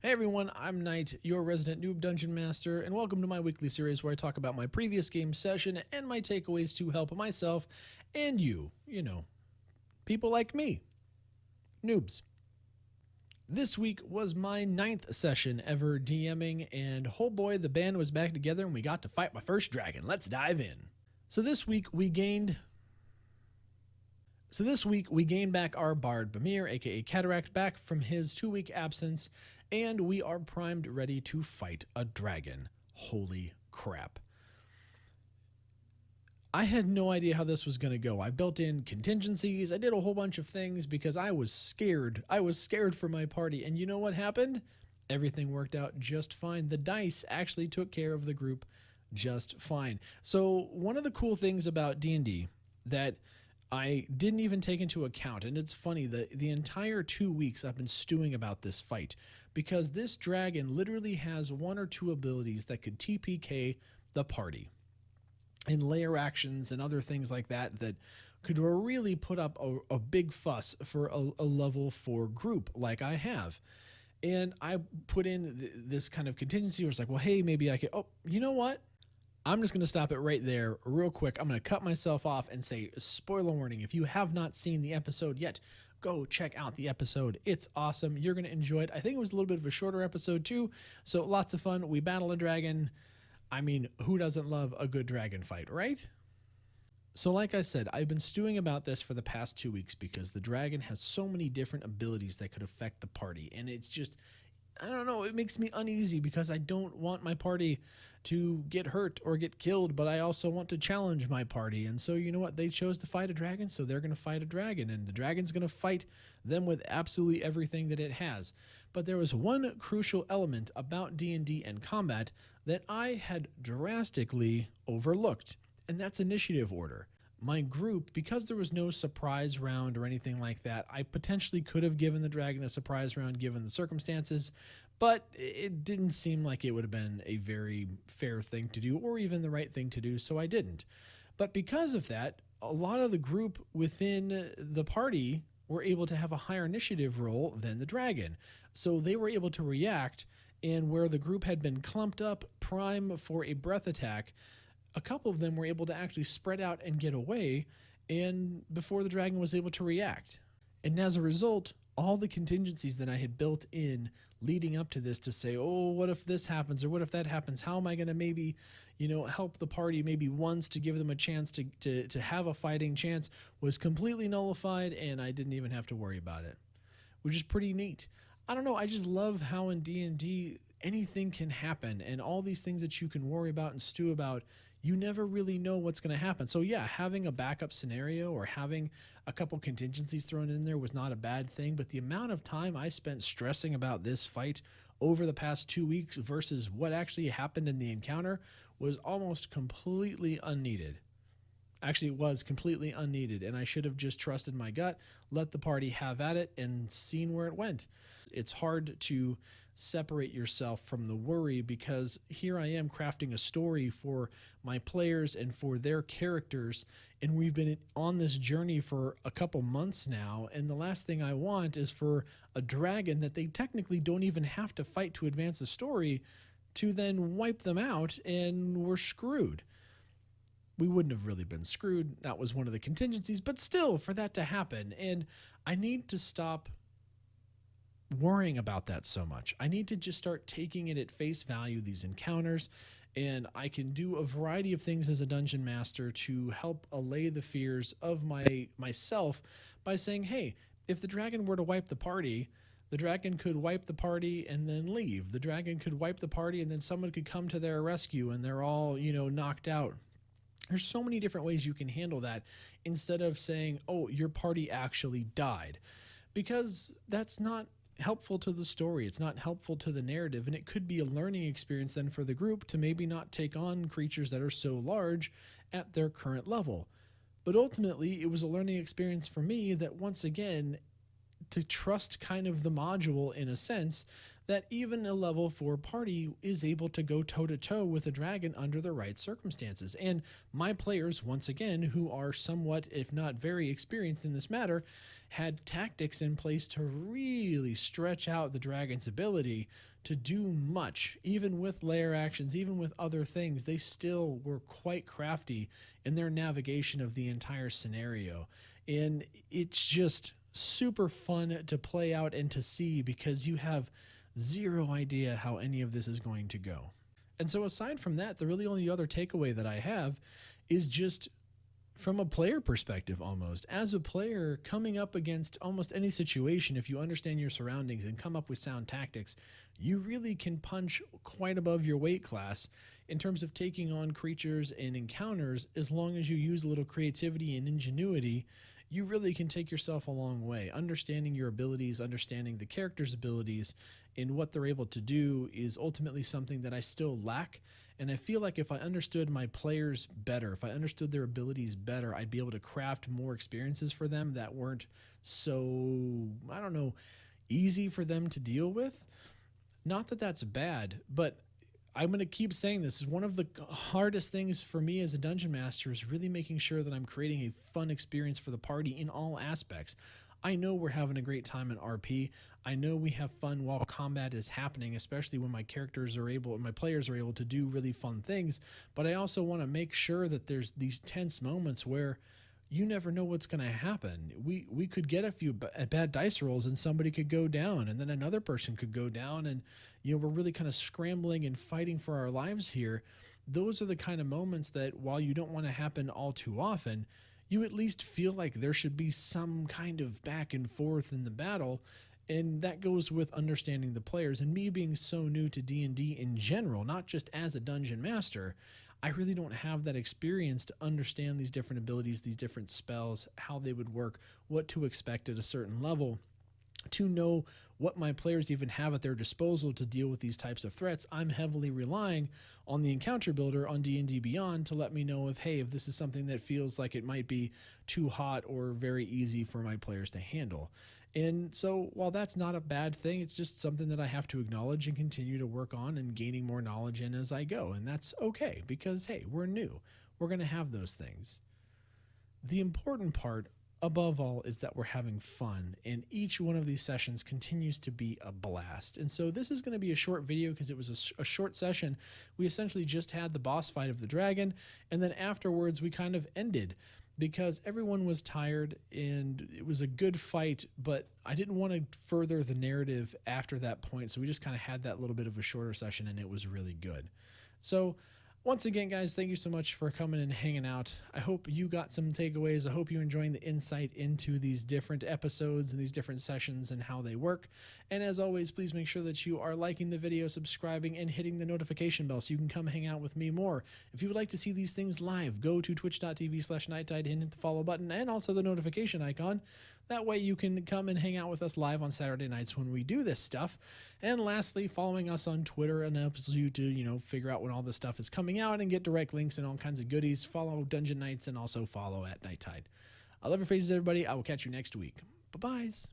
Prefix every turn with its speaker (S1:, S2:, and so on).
S1: Hey everyone, I'm Knight, your resident noob dungeon master, and welcome to my weekly series where I talk about my previous game session and my takeaways to help myself and you, people like me, noobs. This week was my 9th session ever DMing, and oh boy, the band was back together and we got to fight my first dragon. Let's dive in. So this week we gained back our Bard Bamir, aka Cataract, back from his 2-week absence, and we are primed ready to fight a dragon. Holy crap. I had no idea how this was going to go. I built in contingencies. I did a whole bunch of things because I was scared. I was scared for my party. And you know what happened? Everything worked out just fine. The dice actually took care of the group just fine. So one of the cool things about D&D that I didn't even take into account, and it's funny, the entire 2 weeks I've been stewing about this fight, because this dragon literally has 1 or 2 abilities that could TPK the party, and layer actions and other things like that that could really put up a big fuss for a level 4 group like I have. And I put in this kind of contingency where it's like, well, hey, maybe I could, oh, you know what? I'm just going to stop it right there real quick. I'm going to cut myself off and say, spoiler warning, if you have not seen the episode yet, go check out the episode. It's awesome. You're going to enjoy it. I think it was a little bit of a shorter episode too, so lots of fun. We battle a dragon. I mean, who doesn't love a good dragon fight, right? So like I said, I've been stewing about this for the past 2 weeks because the dragon has so many different abilities that could affect the party, and it's just, I don't know, it makes me uneasy because I don't want my party to get hurt or get killed, but I also want to challenge my party. And so, you know what? They chose to fight a dragon, so they're going to fight a dragon, and the dragon's going to fight them with absolutely everything that it has. But there was one crucial element about D&D and combat that I had drastically overlooked, and that's initiative order. My group, because there was no surprise round or anything like that, I potentially could have given the dragon a surprise round given the circumstances, but it didn't seem like it would have been a very fair thing to do or even the right thing to do, so I didn't. But because of that, a lot of the group within the party were able to have a higher initiative roll than the dragon. So they were able to react, and where the group had been clumped up prime for a breath attack, a couple of them were able to actually spread out and get away, and before the dragon was able to react. And as a result, all the contingencies that I had built in leading up to this to say, oh, what if this happens or what if that happens? How am I going to maybe, help the party maybe once to give them a chance to have a fighting chance was completely nullified, and I didn't even have to worry about it, which is pretty neat. I don't know, I just love how in D&D anything can happen, and all these things that you can worry about and stew about, you never really know what's going to happen. So yeah, having a backup scenario or having a couple contingencies thrown in there was not a bad thing, but the amount of time I spent stressing about this fight over the past 2 weeks versus what actually happened in the encounter was almost completely unneeded. Actually, it was completely unneeded, and I should have just trusted my gut, let the party have at it, and seen where it went. It's hard to separate yourself from the worry because here I am crafting a story for my players and for their characters, and we've been on this journey for a couple months now, and the last thing I want is for a dragon that they technically don't even have to fight to advance the story to then wipe them out, and we're screwed. We wouldn't have really been screwed. That was one of the contingencies, but still, for that to happen, and I need to stop worrying about that so much. I need to just start taking it at face value, these encounters, and I can do a variety of things as a dungeon master to help allay the fears of myself by saying, hey, if the dragon were to wipe the party, the dragon could wipe the party and then leave. The dragon could wipe the party and then someone could come to their rescue and they're all, knocked out. There's so many different ways you can handle that instead of saying, oh, your party actually died, because that's not helpful to the story. It's not helpful to the narrative, and it could be a learning experience then for the group to maybe not take on creatures that are so large at their current level. But ultimately, it was a learning experience for me that, once again, to trust kind of the module in a sense that even a level 4 party is able to go toe-to-toe with a dragon under the right circumstances. And my players, once again, who are somewhat, if not very experienced in this matter, had tactics in place to really stretch out the dragon's ability to do much. Even with layer actions, even with other things, they still were quite crafty in their navigation of the entire scenario. And it's just super fun to play out and to see, because you have zero idea how any of this is going to go. And so aside from that, the really only other takeaway that I have is just from a player perspective. Almost as a player coming up against almost any situation, if you understand your surroundings and come up with sound tactics, you really can punch quite above your weight class in terms of taking on creatures and encounters. As long as you use a little creativity and ingenuity, you really can take yourself a long way. Understanding your abilities, understanding the character's abilities and what they're able to do is ultimately something that I still lack. And I feel like if I understood my players better, if I understood their abilities better, I'd be able to craft more experiences for them that weren't so, I don't know, easy for them to deal with. Not that that's bad, but I'm going to keep saying this is one of the hardest things for me as a dungeon master, is really making sure that I'm creating a fun experience for the party in all aspects. I know we're having a great time in RP. I know we have fun while combat is happening, especially when my characters are able, my players are able to do really fun things. But I also want to make sure that there's these tense moments where you never know what's going to happen. We could get a few bad dice rolls and somebody could go down, and then another person could go down, and we're really kind of scrambling and fighting for our lives here. Those are the kind of moments that, while you don't want to happen all too often, you at least feel like there should be some kind of back and forth in the battle. And that goes with understanding the players. And me being so new to D&D in general, not just as a dungeon master, I really don't have that experience to understand these different abilities, these different spells, how they would work, what to expect at a certain level. To know what my players even have at their disposal to deal with these types of threats, I'm heavily relying on the encounter builder on D&D Beyond to let me know if this is something that feels like it might be too hot or very easy for my players to handle. And so while that's not a bad thing, it's just something that I have to acknowledge and continue to work on and gaining more knowledge in as I go. And that's okay, because hey, we're new. We're going to have those things. The important part above all is that we're having fun, and each one of these sessions continues to be a blast. And so this is going to be a short video because it was a short session. We essentially just had the boss fight of the dragon, and then afterwards we kind of ended because everyone was tired and it was a good fight, but I didn't want to further the narrative after that point, so we just kind of had that little bit of a shorter session, and it was really good. So once again, guys, thank you so much for coming and hanging out. I hope you got some takeaways. I hope you're enjoying the insight into these different episodes and these different sessions and how they work. And as always, please make sure that you are liking the video, subscribing, and hitting the notification bell so you can come hang out with me more. If you would like to see these things live, go to twitch.tv/nighttide and hit the follow button and also the notification icon. That way you can come and hang out with us live on Saturday nights when we do this stuff. And lastly, following us on Twitter enables you to, figure out when all this stuff is coming out and get direct links and all kinds of goodies. Follow Dungeon Nytes and also follow at Nighttide. I love your faces, everybody. I will catch you next week. Bye-byes.